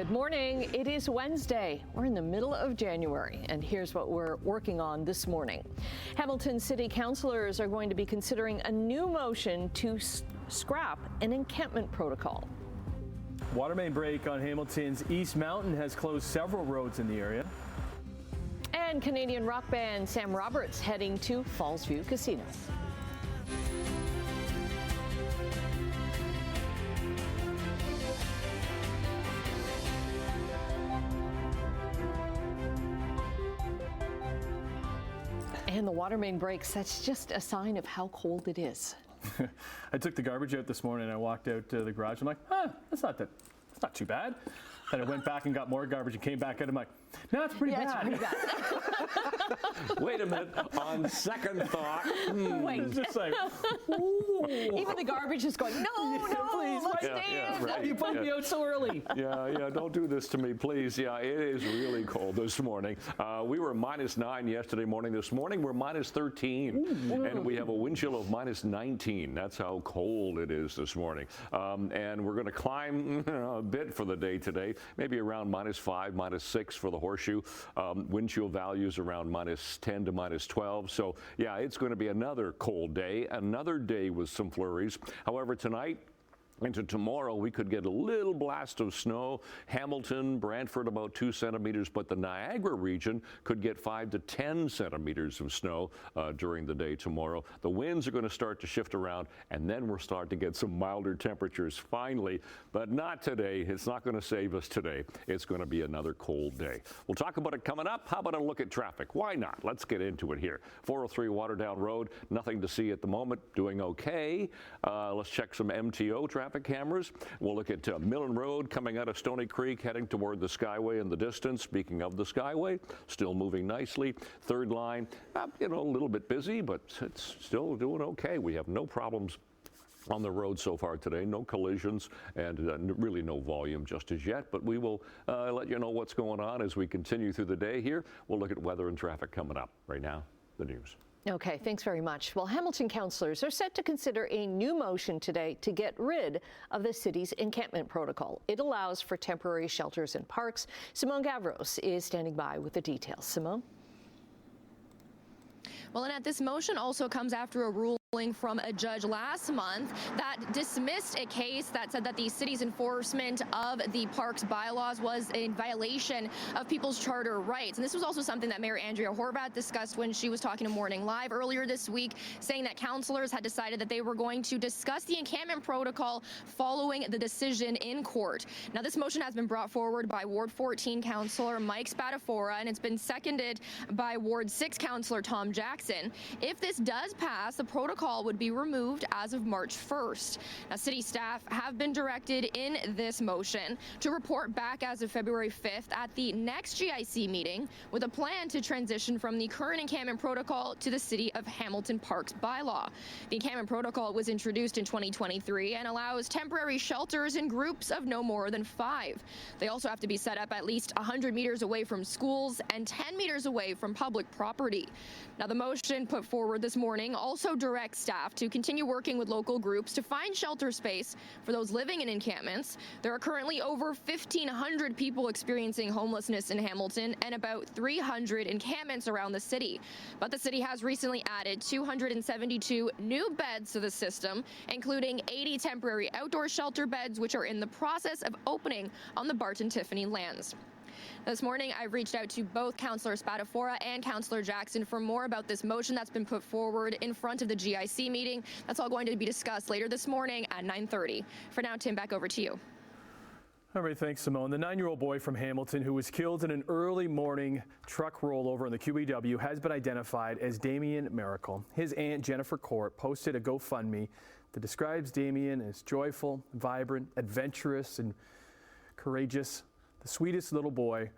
Good morning. It is Wednesday. We're in the middle of January, and here's what we're working on this morning. Hamilton City Councillors are going to be considering a new motion to scrap an encampment protocol. Water main break on Hamilton's East Mountain has closed several roads in the area. And Canadian rock band Sam Roberts heading to Fallsview Casino. And the water main breaks, that's just a sign of how cold it is. I took the garbage out this morning and I walked out to the garage. I'm like, that's not too bad. Then I went back and got more garbage and came back out. I'm like, no, it's pretty bad. It's pretty bad. Wait a minute. On second thought. Wait. It's just like, even the garbage is going, no, please, let's stand. Why you put me out so early? Yeah, don't do this to me, please. Yeah, it is really cold this morning. We were -9 yesterday morning. This morning we're -13. And we have a wind chill of -19. That's how cold it is this morning. And we're going to climb a bit for the day today, maybe around -5, -6 for the Horseshoe. Wind chill values around -10 to -12. So, yeah, it's going to be another cold day, another day with some flurries. However, tonight into tomorrow, we could get a little blast of snow. Hamilton, Brantford, about 2 centimeters, but the Niagara region could get 5 to 10 centimeters of snow during the day tomorrow. The winds are going to start to shift around, and then we'll start to get some milder temperatures finally, but not today. It's not going to save us today. It's going to be another cold day. We'll talk about it coming up. How about a look at traffic? Why not? Let's get into it here. 403 Waterdown Road, nothing to see at the moment, doing okay. Let's check some MTO traffic cameras. We'll look at Millen Road coming out of Stony Creek, heading toward the Skyway in the distance. Speaking of the Skyway, still moving nicely. Third line, a little bit busy, but it's still doing okay. We have no problems on the road so far today, no collisions, and really no volume just as yet, but we will let you know what's going on as we continue through the day here. We'll look at weather and traffic coming up. Right now, the news. Okay, thanks very much. Well, Hamilton councillors are set to consider a new motion today to get rid of the city's encampment protocol. It allows for temporary shelters in parks. Simone Gavros is standing by with the details. Simone? Well, Annette, this motion also comes after a ruling from a judge last month that dismissed a case that said that the city's enforcement of the parks bylaws was in violation of people's charter rights. And this was also something that Mayor Andrea Horvath discussed when she was talking to Morning Live earlier this week, saying that councillors had decided that they were going to discuss the encampment protocol following the decision in court. Now, this motion has been brought forward by Ward 14 councillor Mike Spadafora, and it's been seconded by Ward 6 councillor Tom Jackson. If this does pass, the protocol would be removed as of March 1st. Now, city staff have been directed in this motion to report back as of February 5th at the next GIC meeting with a plan to transition from the current encampment protocol to the City of Hamilton Parks bylaw. The encampment protocol was introduced in 2023 and allows temporary shelters in groups of no more than 5. They also have to be set up at least 100 meters away from schools and 10 meters away from public property. Now, the motion put forward this morning also directs staff to continue working with local groups to find shelter space for those living in encampments. There are currently over 1,500 people experiencing homelessness in Hamilton and about 300 encampments around the city. But the city has recently added 272 new beds to the system, including 80 temporary outdoor shelter beds, which are in the process of opening on the Barton Tiffany lands. This morning, I reached out to both Councillor Spadafora and Councillor Jackson for more about this motion that's been put forward in front of the GIC meeting. That's all going to be discussed later this morning at 9:30. For now, Tim, back over to you. All right, thanks, Simone. The 9-year-old boy from Hamilton who was killed in an early morning truck rollover in the QEW has been identified as Damien Miracle. His aunt, Jennifer Court, posted a GoFundMe that describes Damien as joyful, vibrant, adventurous, and courageous. The sweetest little boy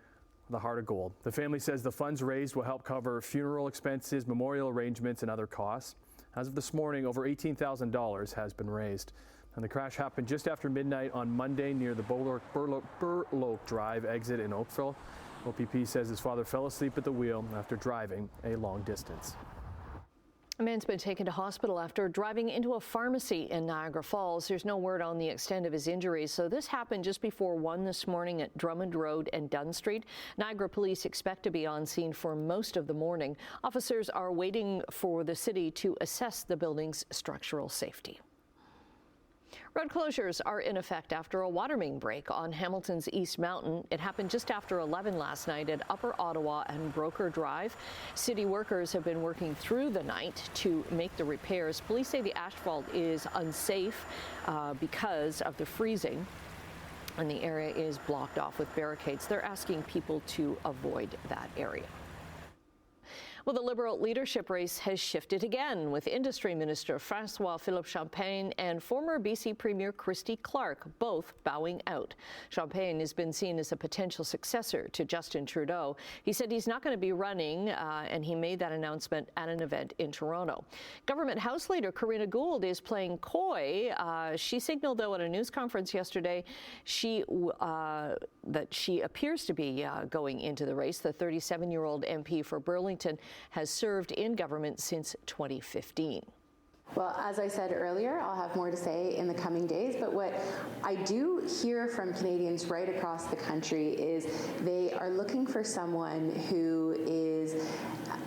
with a heart of gold. The family says the funds raised will help cover funeral expenses, memorial arrangements, and other costs. As of this morning, over $18,000 has been raised. And the crash happened just after midnight on Monday near the Burloak Drive exit in Oakville. OPP says his father fell asleep at the wheel after driving a long distance. A man's been taken to hospital after driving into a pharmacy in Niagara Falls. There's no word on the extent of his injuries. So this happened just before 1 this morning at Drummond Road and Dunn Street. Niagara police expect to be on scene for most of the morning. Officers are waiting for the city to assess the building's structural safety. Road closures are in effect after a water main break on Hamilton's East Mountain. It happened just after 11 last night at Upper Ottawa and Broker Drive. City workers have been working through the night to make the repairs. Police say the asphalt is unsafe because of the freezing, and the area is blocked off with barricades. They're asking people to avoid that area. Well, the Liberal leadership race has shifted again, with Industry Minister François-Philippe Champagne and former BC Premier Christy Clark both bowing out. Champagne has been seen as a potential successor to Justin Trudeau. He said he's not going to be running, and he made that announcement at an event in Toronto. Government House Leader Karina Gould is playing coy. She signaled, though, at a news conference yesterday that she appears to be going into the race. The 37-year-old MP for Burlington has served in government since 2015. Well, as I said earlier, I'll have more to say in the coming days, but what I do hear from Canadians right across the country is they are looking for someone who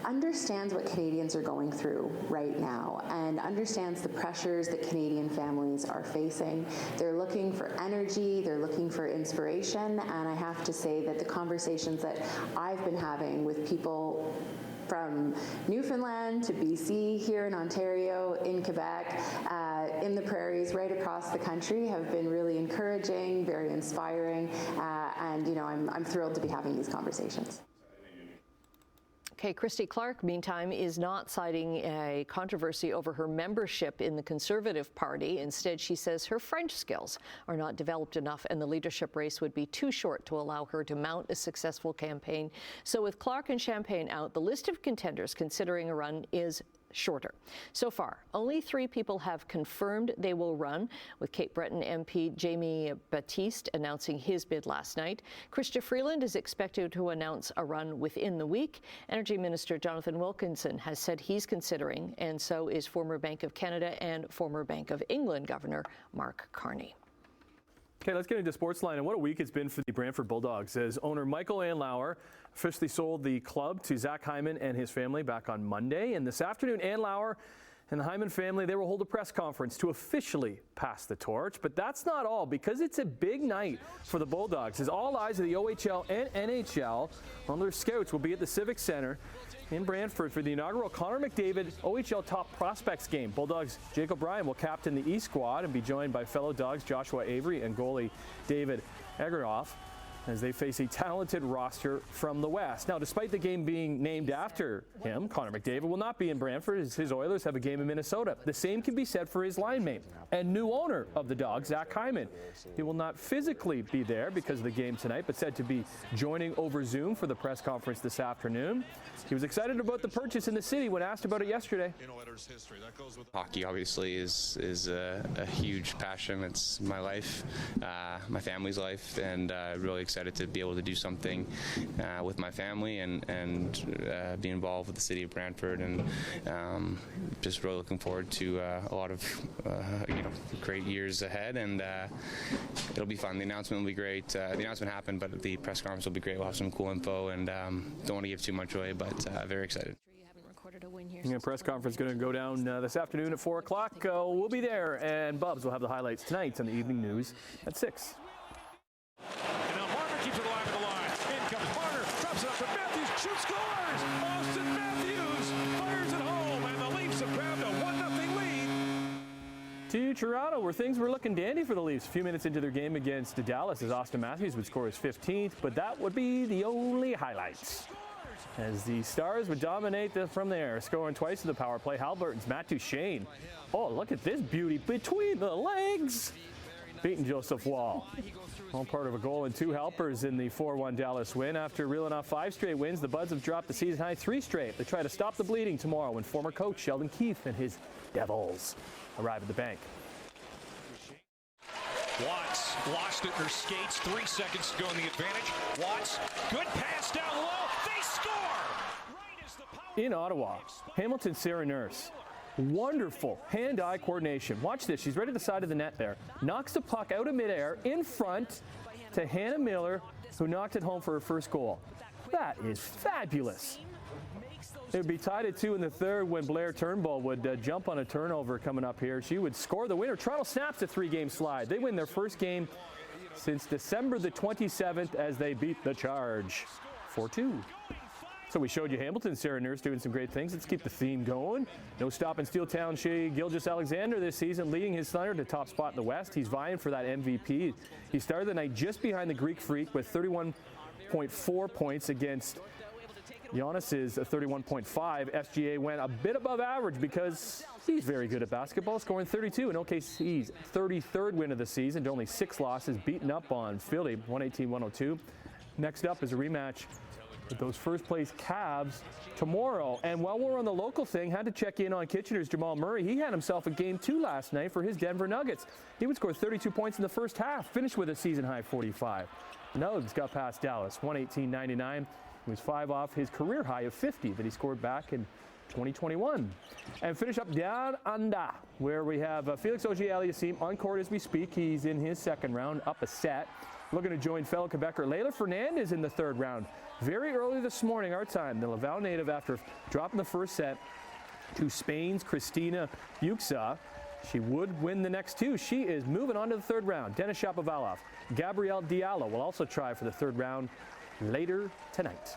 understands what Canadians are going through right now and understands the pressures that Canadian families are facing. They're looking for energy, they're looking for inspiration, and I have to say that the conversations that I've been having with people from Newfoundland to BC, here in Ontario, in Quebec, in the prairies, right across the country, have been really encouraging, very inspiring, and I'm thrilled to be having these conversations. Okay, Christy Clark, meantime, is not citing a controversy over her membership in the Conservative Party. Instead, she says her French skills are not developed enough and the leadership race would be too short to allow her to mount a successful campaign. So with Clark and Champagne out, the list of contenders considering a run is shorter. So far, only 3 people have confirmed they will run, with Cape Breton MP Jamie Baptiste announcing his bid last night. Chrystia Freeland is expected to announce a run within the week. Energy Minister Jonathan Wilkinson has said he's considering, and so is former Bank of Canada and former Bank of England Governor Mark Carney. Okay, let's get into Sportsline. And what a week it's been for the Brantford Bulldogs, as owner Michael Andlauer officially sold the club to Zach Hyman and his family back on Monday. And this afternoon, Andlauer and the Hyman family, they will hold a press conference to officially pass the torch. But that's not all, because it's a big night for the Bulldogs, as all eyes of the OHL and NHL on their scouts will be at the Civic Centre in Brantford for the inaugural Connor McDavid OHL Top Prospects game. Bulldogs' Jacob Bryan will captain the E squad and be joined by fellow Dogs Joshua Avery and goalie David Egeroff as they face a talented roster from the West. Now, despite the game being named after him, Connor McDavid will not be in Brantford as his Oilers have a game in Minnesota. The same can be said for his line mate and new owner of the Dogs, Zach Hyman. He will not physically be there because of the game tonight, but said to be joining over Zoom for the press conference this afternoon. He was excited about the purchase in the city when asked about it yesterday. Hockey obviously is a huge passion. It's my life, my family's life, and really excited to be able to do something with my family and be involved with the city of Brantford, and just really looking forward to a lot of great years ahead, and it'll be fun. The announcement will be great. The announcement happened, but the press conference will be great. We'll have some cool info, and don't want to give too much away, but very excited. The press conference going to go down this afternoon at 4 o'clock. We'll be there, and Bubs will have the highlights tonight on the evening news at 6. And now Marner keeps it alive at the line. In comes Marner, drops it up to Matthews, shoots, scores! Austin Matthews fires it home, and the Leafs have grabbed a 1-0 lead. To Toronto, where things were looking dandy for the Leafs a few minutes into their game against Dallas, as Austin Matthews would score his 15th, but that would be the only highlights, as the Stars would dominate from there, scoring twice in the power play. Halberton's Matt Duchene. Oh, look at this beauty between the legs, beating Joseph Wall. All part of a goal and 2 helpers in the 4-1 Dallas win. After reeling off 5 straight wins, the Buds have dropped the season-high 3 straight. They try to stop the bleeding tomorrow when former coach Sheldon Keefe and his Devils arrive at the bank. Watts lost it in her skates. 3 seconds to go in the advantage. Watts, good pass down low. They score! In Ottawa, Hamilton Sarah Nurse. Wonderful hand-eye coordination. Watch this. She's right at the side of the net there. Knocks the puck out of midair in front to Hannah Miller, who knocked it home for her first goal. That is fabulous. It would be tied at 2 in the third when Blair Turnbull would jump on a turnover coming up here. She would score the winner. Toronto snaps a 3-game slide. They win their first game since December the 27th as they beat the Charge 4-2. So we showed you Hamilton, Sarah Nurse doing some great things. Let's keep the theme going. No stop in Steeltown Shea Gilgis-Alexander this season, leading his Thunder to top spot in the West. He's vying for that MVP. He started the night just behind the Greek Freak with 31.4 points against Giannis's 31.5. SGA went a bit above average because he's very good at basketball, scoring 32 in OKC's 33rd win of the season to only 6 losses, beaten up on Philly, 118-102. Next up is a rematch with those first-place Cavs tomorrow. And while we're on the local thing, had to check in on Kitchener's Jamal Murray. He had himself a Game 2 last night for his Denver Nuggets. He would score 32 points in the first half, finished with a season-high 45. The Nuggets got past Dallas, 118-99. He was 5 off his career high of 50 that he scored back in 2021. And finish up down under, where we have Felix Auger-Aliassime on court as we speak. He's in his second round, up a set. Looking to join fellow Quebecer Leylah Fernandez in the third round. Very early this morning, our time, the Laval native, after dropping the first set to Spain's Cristina Buxa, she would win the next 2. She is moving on to the third round. Denis Shapovalov, Gabrielle Diallo will also try for the third round later tonight.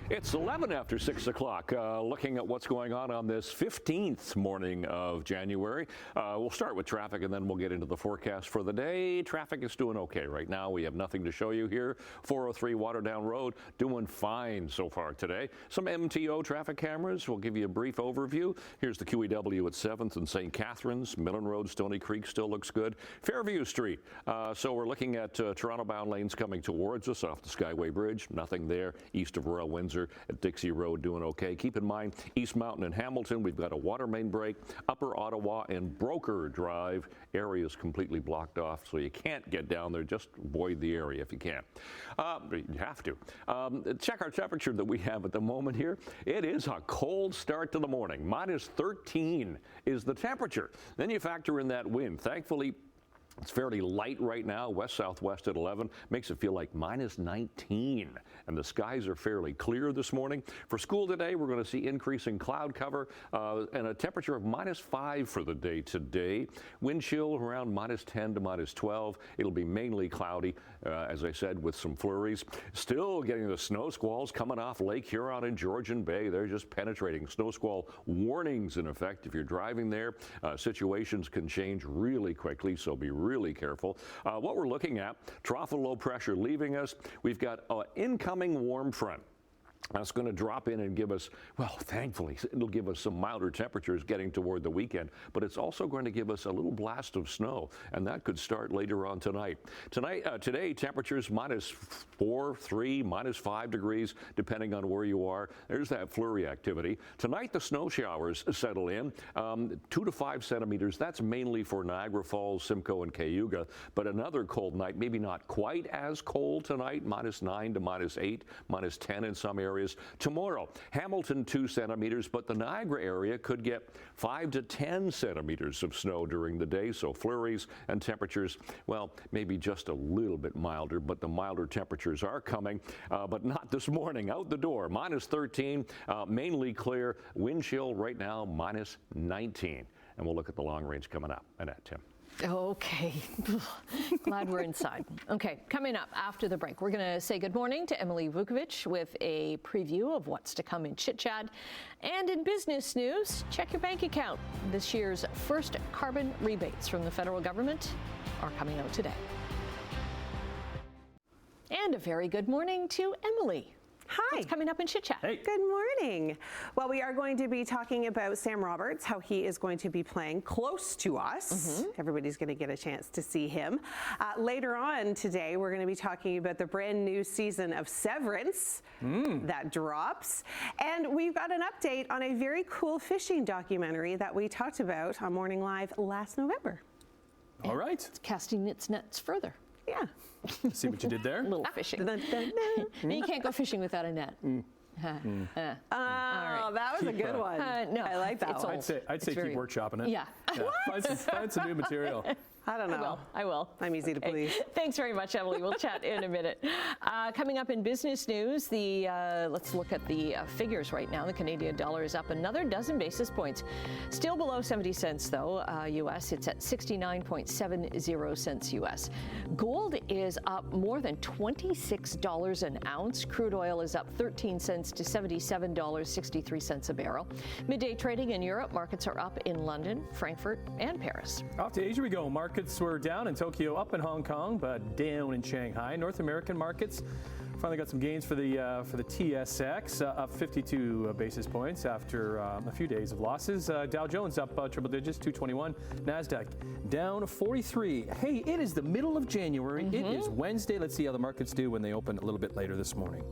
It's 11 after 6 o'clock. Looking at what's going on this 15th morning of January. We'll start with traffic and then we'll get into the forecast for the day. Traffic is doing okay right now. We have nothing to show you here. 403 Waterdown Road doing fine so far today. Some MTO traffic cameras. We'll give you a brief overview. Here's the QEW at 7th and St. Catharines. Millen Road, Stony Creek still looks good. Fairview Street. So we're looking at Toronto-bound lanes coming towards us off the Skyway Bridge. Nothing there. East of Royal Windsor at Dixie Road doing okay. Keep in mind, East Mountain and Hamilton, we've got a water main break. Upper Ottawa and Broker Drive area is completely blocked off, so you can't get down there. Just avoid the area if you can. You have to. Check our temperature that we have at the moment here. It is a cold start to the morning. Minus 13 is the temperature. Then you factor in that wind. Thankfully, it's fairly light right now, west-southwest at 11, makes it feel like minus 19, and the skies are fairly clear this morning. For school today, we're going to see increasing cloud cover and a temperature of minus 5 for the day today. Wind chill around minus 10 to minus 12. It'll be mainly cloudy, as I said, with some flurries. Still getting the snow squalls coming off Lake Huron and Georgian Bay. They're just penetrating. Snow squall warnings in effect. If you're driving there, situations can change really quickly, so be really careful. What we're looking at, trough of low pressure leaving us. We've got an incoming warm front. That's going to drop in and give us, well, thankfully, it'll give us some milder temperatures getting toward the weekend, but it's also going to give us a little blast of snow, and that could start later on tonight. Today, temperatures minus 4, 3, minus 5 degrees, depending on where you are. There's that flurry activity. Tonight, the snow showers settle in, 2 to 5 centimeters. That's mainly for Niagara Falls, Simcoe, and Cayuga, but another cold night, maybe not quite as cold tonight, minus 9 to minus 8, minus 10 in some areas. Tomorrow, Hamilton 2 centimeters, but the Niagara area could get 5 to 10 centimeters of snow during the day, so flurries and temperatures, well, maybe just a little bit milder, but the milder temperatures are coming, but not this morning. Out the door, minus 13, mainly clear. Wind chill right now, minus 19. And we'll look at the long range coming up. Annette, Tim. Okay, glad we're inside. Okay, coming up after the break, we're going to say good morning to Emily Vukovic with a preview of what's to come in chit-chat. And in business news, check your bank account. This year's first carbon rebates from the federal government are coming out today. And a very good morning to Emily. Hi. What's coming up in Chit Chat? Hey. Good morning. Well, we are going to be talking about Sam Roberts, how he is going to be playing close to us. Everybody's going to get a chance to see him. Later on today, we're going to be talking about the brand new season of Severance that drops. And we've got an update on a very cool fishing documentary that we talked about on Morning Live last November. All right. It's casting its nets further. Yeah. See what you did there? A little fishing. Dun, dun, dun. You can't go fishing without a net. That was a good one. No, I like that one. I'd say keep workshopping it. Yeah. Find some new material. I don't know. I will. I'm easy to please. Thanks very much, Emily. We'll chat in a minute. Coming up in business news, let's look at the figures right now. The Canadian dollar is up another dozen basis points. Still below 70 cents, though, U.S. It's at 69.70 cents U.S. Gold is up more than $26 an ounce. Crude oil is up 13 cents to $77.63 a barrel. Midday trading in Europe, markets are up in London, Frankfurt, and Paris. Off to Asia we go. Markets were down in Tokyo, up in Hong Kong, but down in Shanghai. North American markets finally got some gains for the TSX, up 52 basis points after a few days of losses. Dow Jones up triple digits, 221. NASDAQ down 43. Hey, it is the middle of January. It is Wednesday. Let's see how the markets do when they open a little bit later this morning.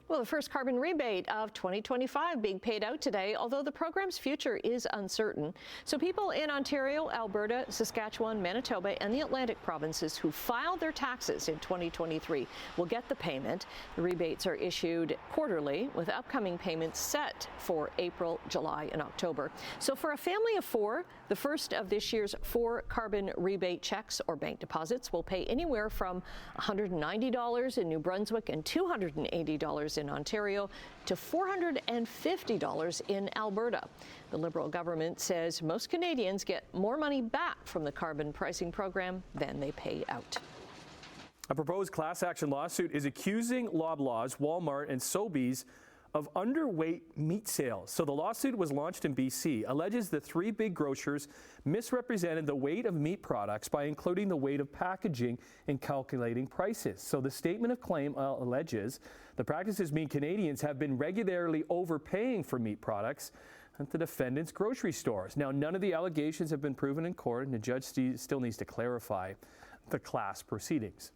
Well, the first carbon rebate of 2025 being paid out today, although the program's future is uncertain. So people in Ontario, Alberta, Saskatchewan, Manitoba, and the Atlantic provinces who filed their taxes in 2023 will get the payment. The rebates are issued quarterly, with upcoming payments set for April, July, and October. So for a family of four, the first of this year's 4 carbon rebate checks or bank deposits will pay anywhere from $190 in New Brunswick and $280 in Ontario to $450 in Alberta. The Liberal government says most Canadians get more money back from the carbon pricing program than they pay out. A proposed class action lawsuit is accusing Loblaws, Walmart, and Sobeys of underweight meat sales. So the lawsuit was launched in BC, alleges the 3 big grocers misrepresented the weight of meat products by including the weight of packaging in calculating prices. So the statement of claim alleges the practices mean Canadians have been regularly overpaying for meat products at the defendants' grocery stores. Now, none of the allegations have been proven in court, and the judge still needs to clarify the class proceedings.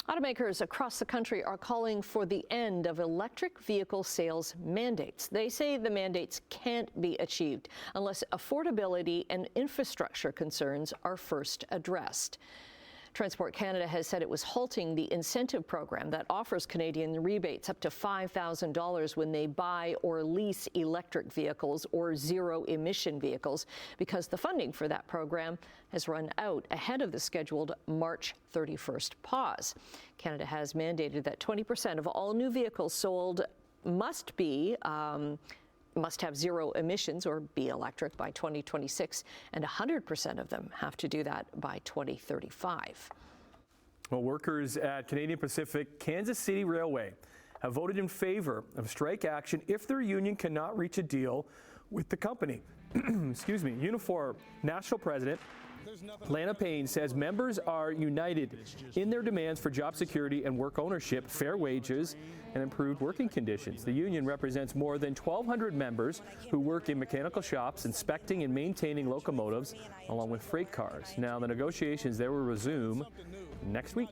Automakers across the country are calling for the end of electric vehicle sales mandates. They say the mandates can't be achieved unless affordability and infrastructure concerns are first addressed. Transport Canada has said it was halting the incentive program that offers Canadian rebates up to $5,000 when they buy or lease electric vehicles or zero-emission vehicles because the funding for that program has run out ahead of the scheduled March 31st pause. Canada has mandated that 20% of all new vehicles sold must have zero emissions or be electric by 2026, and 100% of them have to do that by 2035. Well, workers at Canadian Pacific Kansas City Railway have voted in favor of strike action if their union cannot reach a deal with the company. Excuse me. Unifor National President Lana Payne says members are united in their demands for job security and work ownership, fair wages, and improved working conditions. The union represents more than 1,200 members who work in mechanical shops, inspecting and maintaining locomotives, along with freight cars. Now, the negotiations there will resume next week.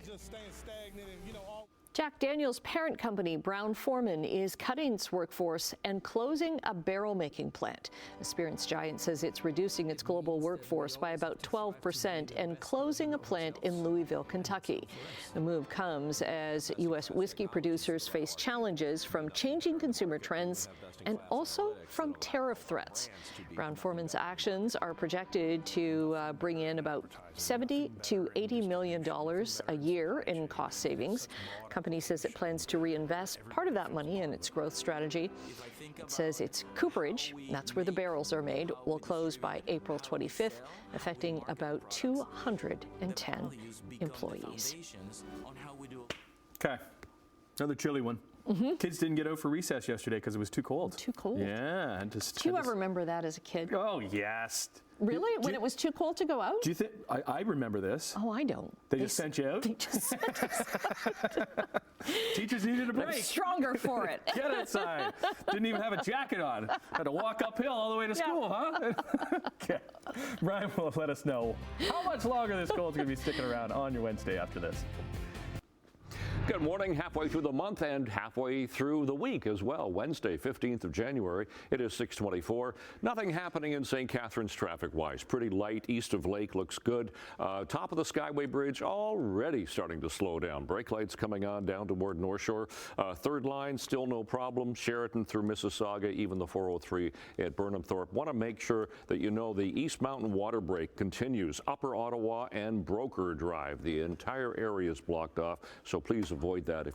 Jack Daniel's parent company, Brown-Forman, is cutting its workforce and closing a barrel-making plant. The spirits giant says it's reducing its global workforce by about 12% and closing a plant in Louisville, Kentucky. The move comes as U.S. whiskey producers face challenges from changing consumer trends and also from tariff threats. Brown-Forman's actions are projected to bring in about $70 to $80 million a year in cost savings. The company says it plans to reinvest part of that money in its growth strategy. It says its cooperage, that's where the barrels are made, will close by April 25th, affecting about 210 employees. Okay, another chilly one. Kids didn't get out for recess yesterday because it was too cold. Too cold? Yeah. Do you ever remember that as a kid? Oh, yes. Really? When it was too cold to go out? Do you think, I remember this. Oh, I don't. They just sent you out? They just sent us out. Teachers needed a break. I'm stronger for it. Get outside. Didn't even have a jacket on. Had to walk uphill all the way to school, huh? Okay. Brian will let us know how much longer this cold's going to be sticking around on your Wednesday after this. Good morning, halfway through the month and halfway through the week as well. Wednesday, 15th of January. It is 6:24. Nothing happening in St. Catharines traffic-wise. Pretty light east of Lake, looks good. Top of the Skyway Bridge already starting to slow down. Brake lights coming on down toward North Shore. Third line, still no problem. Sheraton through Mississauga, even the 403 at Burnham Thorpe. Want to make sure that you know the East Mountain water break continues. Upper Ottawa and Broker Drive. The entire area is blocked off, so please avoid that.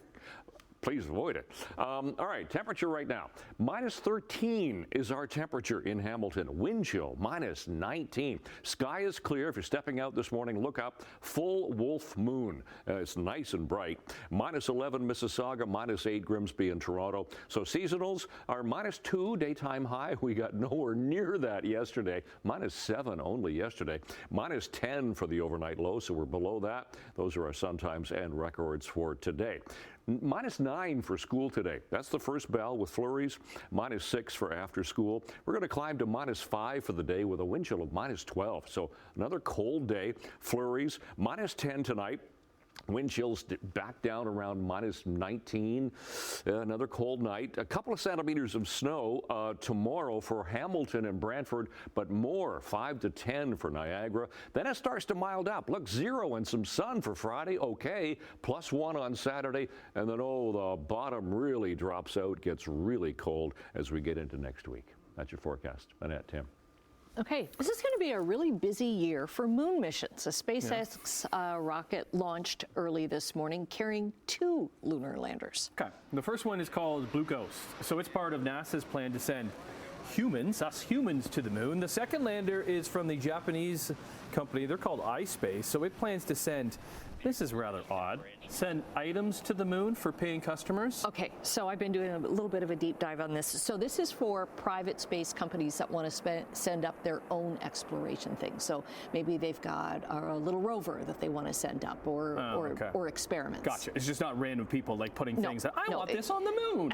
Please avoid it. All right, temperature right now. Minus 13 is our temperature in Hamilton. Wind chill, minus 19. Sky is clear. If you're stepping out this morning, look up. Full wolf moon. It's nice and bright. Minus 11 Mississauga, minus 8 Grimsby and Toronto. So seasonals are minus 2 daytime high. We got nowhere near that yesterday. Minus 7 only yesterday. Minus 10 for the overnight low, so we're below that. Those are our sun times and records for today. Minus 9 for school today. That's the first bell with flurries. Minus 6 for after school. We're going to climb to minus 5 for the day with a wind chill of minus 12. So another cold day. Flurries. Minus 10 tonight. Wind chills back down around minus 19. Another cold night. A couple of centimeters of snow tomorrow for Hamilton and Brantford, but more, 5 to 10 for Niagara. Then it starts to mild up. Look, 0 and some sun for Friday. Okay, plus 1 on Saturday. And then, the bottom really drops out, gets really cold as we get into next week. That's your forecast. Annette, Tim. Okay, this is going to be a really busy year for moon missions. A SpaceX rocket launched early this morning carrying 2 lunar landers. Okay, the first one is called Blue Ghost. So it's part of NASA's plan to send us humans to the moon. The second lander is from the Japanese company. They're called iSpace. So it plans to send, this is rather odd, send items to the moon for paying customers. Okay, so I've been doing a little bit of a deep dive on this. So this is for private space companies that want to send up their own exploration things. So maybe they've got a little rover that they want to send up, or experiments. Gotcha. It's just not random people like putting things that I want this on the moon.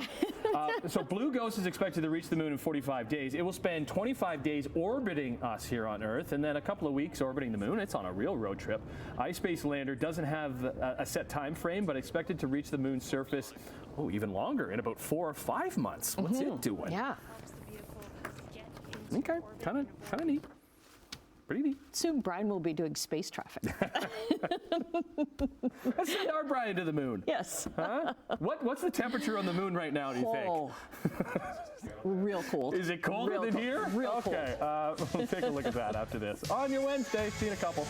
So Blue Ghost is expected to reach the moon in 45 days. It will spend 25 days orbiting us here on Earth, and then a couple of weeks orbiting the moon. It's on a real road trip. iSpace lander doesn't have a set time frame, but expected to reach the moon's surface, even longer, in about 4 or 5 months. What's it doing? Yeah. Okay, kind of neat. Pretty neat. Soon Brian will be doing space traffic. Let's send our Brian to the moon. Yes. Huh? What's the temperature on the moon right now, do you think? Real cold. Is it colder than here? Real cold. Okay, we'll take a look at that after this. On your Wednesday. See you in a couple.